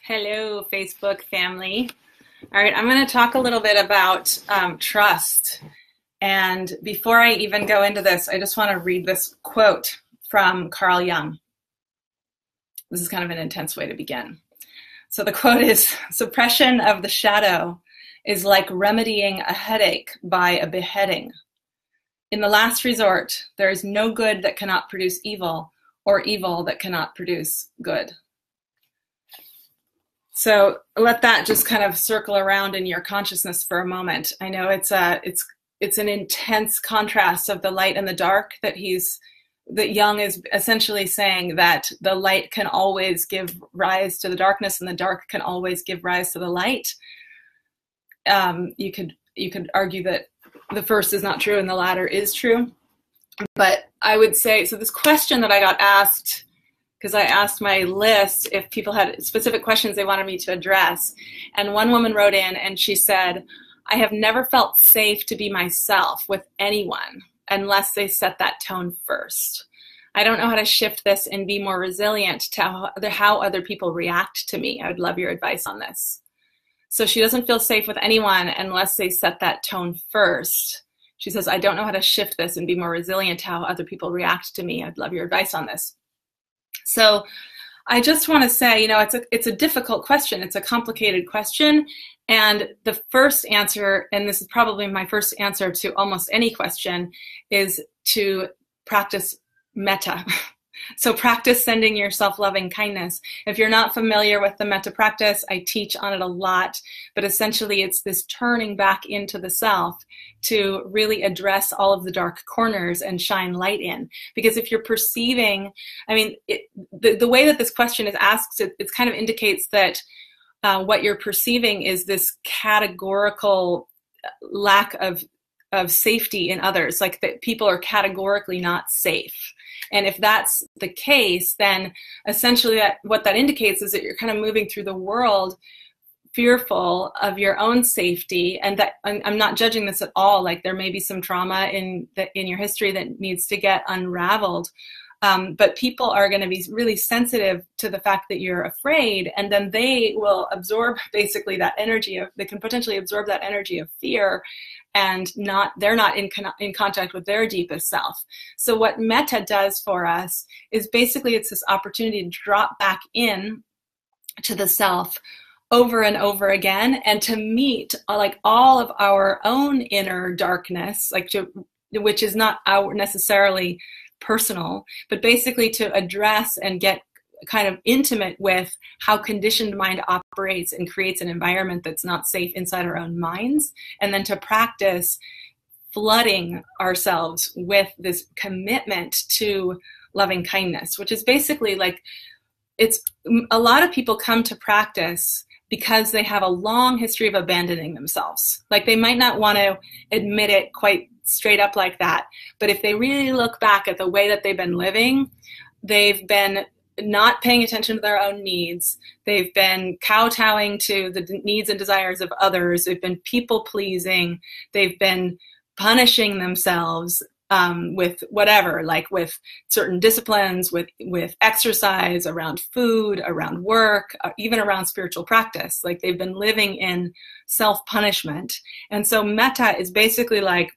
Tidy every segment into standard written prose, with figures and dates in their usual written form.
Hello, Facebook family. All right, I'm going to talk a little bit about trust. And before I even go into this, I just want to read this quote from Carl Jung. This is kind of an intense way to begin. So the quote is, "Suppression of the shadow is like remedying a headache by a beheading. In the last resort, there is no good that cannot produce evil, or evil that cannot produce good." So let that just kind of circle around in your consciousness for a moment. I know it's an intense contrast of the light and the dark that Jung is essentially saying that the light can always give rise to the darkness and the dark can always give rise to the light. You could argue that the first is not true and the latter is true. But I would say, so this question that I got asked, because I asked my list if people had specific questions they wanted me to address. And one woman wrote in and she said, "I have never felt safe to be myself with anyone unless they set that tone first. I don't know how to shift this and be more resilient to how other people react to me. I would love your advice on this." So she doesn't feel safe with anyone unless they set that tone first. She says, "I don't know how to shift this and be more resilient to how other people react to me. I'd love your advice on this." So I just want to say, it's a difficult question. It's a complicated question. And the first answer, and this is probably my first answer to almost any question, is to practice metta. So practice sending yourself loving kindness. If you're not familiar with the metta practice, I teach on it a lot, but essentially it's this turning back into the self to really address all of the dark corners and shine light in. Because if you're perceiving, the way that this question is asked, it kind of indicates that what you're perceiving is this categorical lack of safety in others, like that people are categorically not safe. And if that's the case, then essentially what that indicates is that you're kind of moving through the world fearful of your own safety. And that I'm not judging this at all. Like there may be some trauma in your history that needs to get unraveled. But people are going to be really sensitive to the fact that you're afraid, and then they will absorb basically that energy they can potentially absorb that energy of fear, and they're not in contact with their deepest self. So what metta does for us is basically it's this opportunity to drop back in to the self over and over again, and to meet like all of our own inner darkness, which is not necessarily personal, but basically to address and get kind of intimate with how conditioned mind operates and creates an environment that's not safe inside our own minds, and then to practice flooding ourselves with this commitment to loving kindness, which is basically like, it's a lot of people come to practice because they have a long history of abandoning themselves. Like they might not want to admit it quite straight up like that, but if they really look back at the way that they've been living, they've been not paying attention to their own needs. They've been kowtowing to the needs and desires of others. They've been people pleasing. They've been punishing themselves with whatever, like with certain disciplines, with exercise, around food, around work, even around spiritual practice. Like they've been living in self-punishment. And so metta is basically like,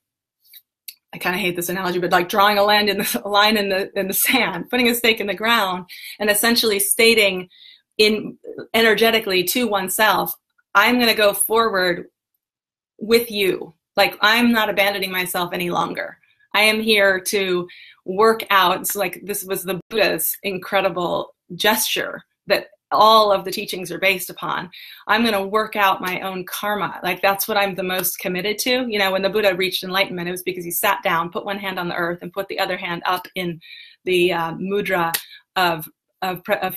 I kind of hate this analogy, but like drawing a line in the sand, putting a stake in the ground, and essentially stating energetically to oneself, I'm going to go forward with you. Like I'm not abandoning myself any longer. I am here to work out. It's like this was the Buddha's incredible gesture that all of the teachings are based upon. I'm going to work out my own karma. Like that's what I'm the most committed to. When the Buddha reached enlightenment, it was because he sat down, put one hand on the earth, and put the other hand up in the mudra of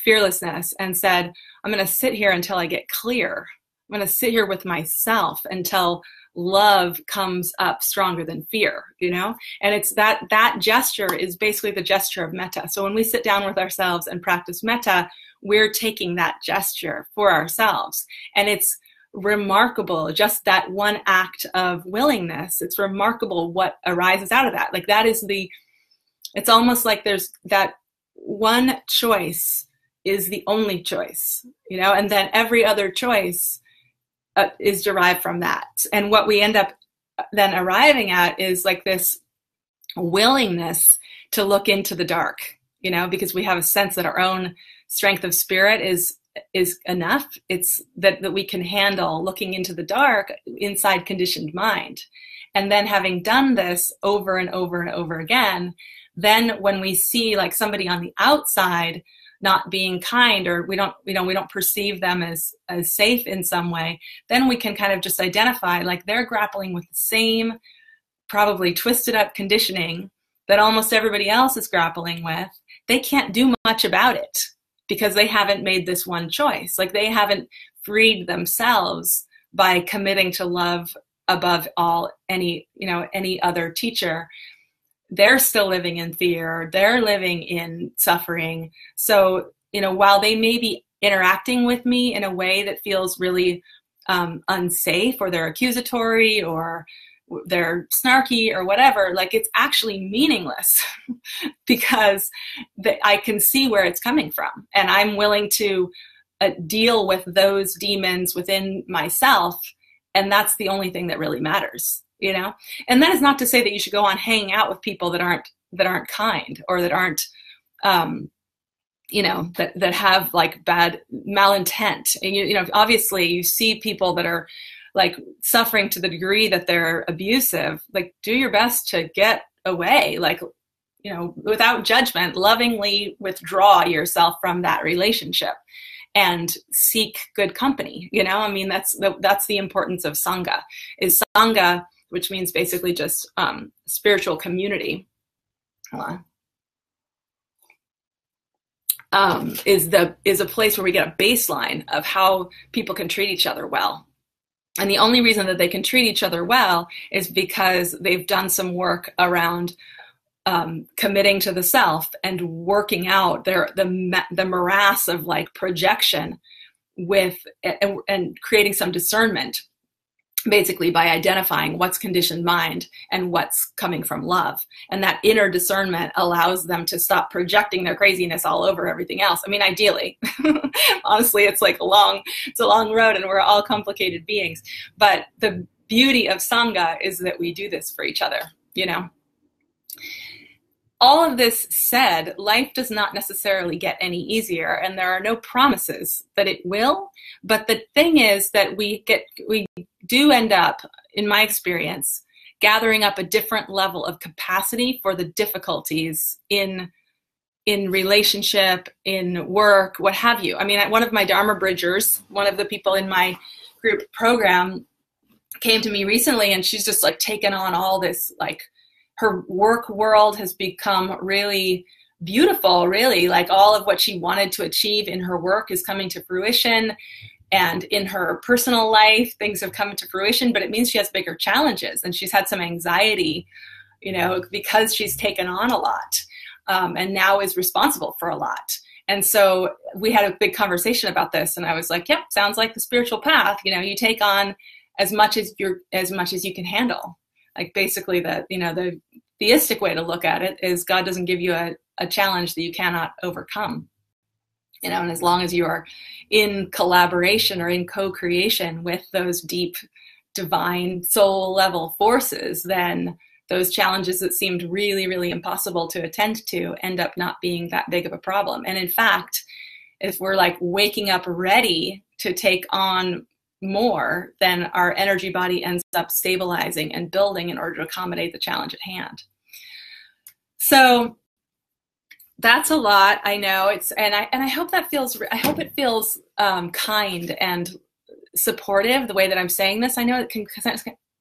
fearlessness, and said, I'm going to sit here until I get clear. I'm going to sit here with myself until love comes up stronger than fear, and it's that gesture is basically the gesture of metta. So when we sit down with ourselves and practice metta, we're taking that gesture for ourselves, and it's remarkable, just that one act of willingness. It's remarkable what arises out of that. Like that is it's almost like there's that one choice is the only choice, and then every other choice is derived from that. And what we end up then arriving at is like this willingness to look into the dark, because we have a sense that our own strength of spirit is enough. It's that we can handle looking into the dark inside conditioned mind. And then having done this over and over and over again, then when we see like somebody on the outside not being kind, or we don't perceive them as safe in some way, then we can kind of just identify like they're grappling with the same probably twisted up conditioning that almost everybody else is grappling with. They can't do much about it because they haven't made this one choice. Like they haven't freed themselves by committing to love above all any other teacher. They're still living in fear. They're living in suffering. So, while they may be interacting with me in a way that feels really unsafe, or they're accusatory, or they're snarky, or whatever, like it's actually meaningless because I can see where it's coming from. And I'm willing to deal with those demons within myself. And that's the only thing that really matters. And that is not to say that you should go on hanging out with people that aren't kind, or that aren't, that have like bad malintent. And, obviously you see people that are like suffering to the degree that they're abusive, like do your best to get away, like, without judgment, lovingly withdraw yourself from that relationship and seek good company. That's the importance of sangha. Is sangha, which means basically just spiritual community, is a place where we get a baseline of how people can treat each other well. And the only reason that they can treat each other well is because they've done some work around committing to the self and working out the morass of like projection and creating some discernment, basically by identifying what's conditioned mind and what's coming from love. And that inner discernment allows them to stop projecting their craziness all over everything else. I mean, ideally, honestly, it's a long road, and we're all complicated beings. But the beauty of sangha is that we do this for each other, All of this said, life does not necessarily get any easier, and there are no promises that it will. But the thing is that we do end up, in my experience, gathering up a different level of capacity for the difficulties in relationship, in work, what have you. I mean, one of my Dharma bridgers, one of the people in my group program, came to me recently, and she's just like taken on all this, like her work world has become really beautiful, really, like all of what she wanted to achieve in her work is coming to fruition. And in her personal life, things have come to fruition, but it means she has bigger challenges, and she's had some anxiety, because she's taken on a lot, and now is responsible for a lot. And so we had a big conversation about this, and I was like, yep, sounds like the spiritual path. You take on as much as you can handle. Like basically the theistic way to look at it is God doesn't give you a challenge that you cannot overcome. And as long as you are in collaboration or in co-creation with those deep divine soul level forces, then those challenges that seemed really, really impossible to attend to end up not being that big of a problem. And in fact, if we're like waking up ready to take on more, then our energy body ends up stabilizing and building in order to accommodate the challenge at hand. So that's a lot. I know and I hope it feels kind and supportive the way that I'm saying this. I know it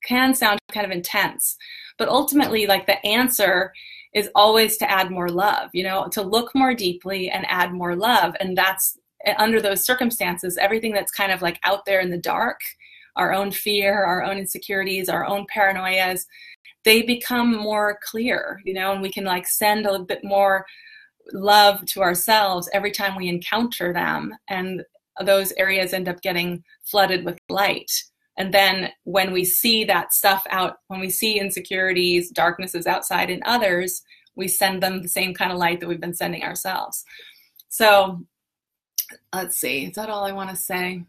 can sound kind of intense, but ultimately, like, the answer is always to add more love, to look more deeply and add more love. And that's, under those circumstances, everything that's kind of like out there in the dark, our own fear, our own insecurities, our own paranoias, they become more clear, and we can like send a little bit more love to ourselves every time we encounter them. And those areas end up getting flooded with light. And then when we see that stuff out, when we see insecurities, darknesses outside in others, we send them the same kind of light that we've been sending ourselves. So let's see. Is that all I want to say?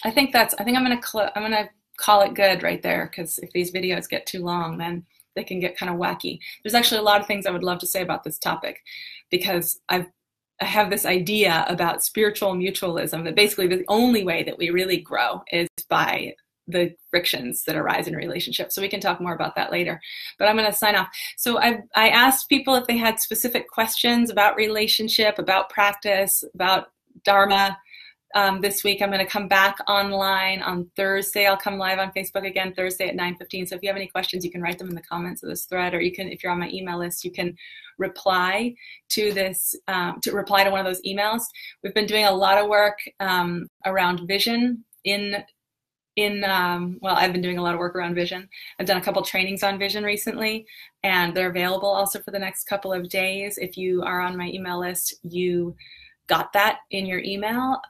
I think I'm gonna call it good right there, because if these videos get too long, then they can get kind of wacky. There's actually a lot of things I would love to say about this topic, because I have this idea about spiritual mutualism, that basically the only way that we really grow is by the frictions that arise in relationships. So we can talk more about that later. But I'm going to sign off. So I asked people if they had specific questions about relationship, about practice, about Dharma. This week I'm going to come back online on Thursday. I'll come live on Facebook again Thursday at 9:15. So if you have any questions, you can write them in the comments of this thread, or you can, if you're on my email list, you can reply to this, to reply to one of those emails. We've been doing a lot of work around vision well, I've been doing a lot of work around vision. I've done a couple trainings on vision recently, and they're available also for the next couple of days. If you are on my email list, you got that in your email,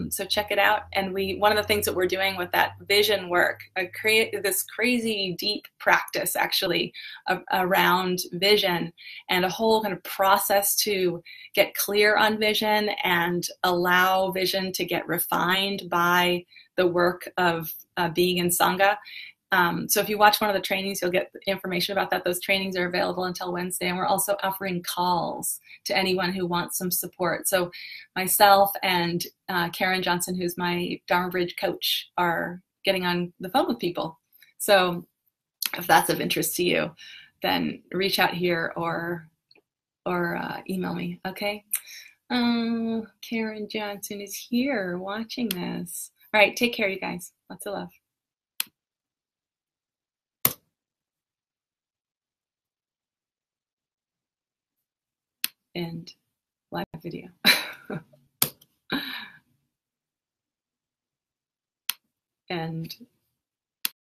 so check it out. And one of the things that we're doing with that vision work, I create this crazy deep practice actually around vision, and a whole kind of process to get clear on vision and allow vision to get refined by the work of being in sangha. So if you watch one of the trainings, you'll get information about that. Those trainings are available until Wednesday, and we're also offering calls to anyone who wants some support. So myself and Karen Johnson, who's my Dharma Bridge coach, are getting on the phone with people. So if that's of interest to you, then reach out here or email me. Okay. Karen Johnson is here watching this. All right. Take care, you guys. Lots of love. And live video. And